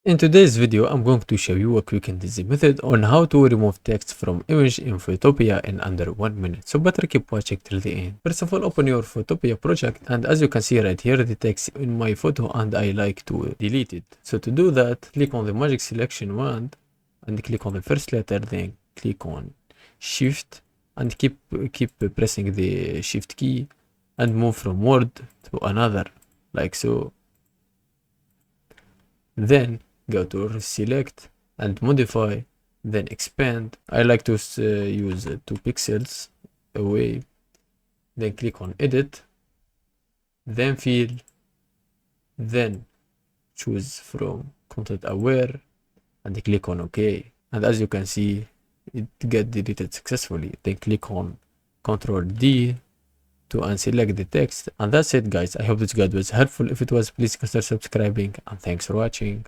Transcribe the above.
In today's video, I'm going to show you a quick and easy method on how to remove text from image in Photopea in under 1 minute. So better keep watching till the end. First of all, open your Photopea project, and as you can see right here, the text in my photo and I like to delete it. So to do that, click on the magic selection wand and click on the first letter, then click on shift and keep pressing the shift key and move from word to another like so. Then go to select and modify, then expand. I like to use 2 pixels away, then click on edit, then fill, then choose from content aware and click on OK. And as you can see, it get deleted successfully. Then click on Ctrl D to unselect the text. And that's it, guys. I hope this guide was helpful. If it was, please consider subscribing, and thanks for watching.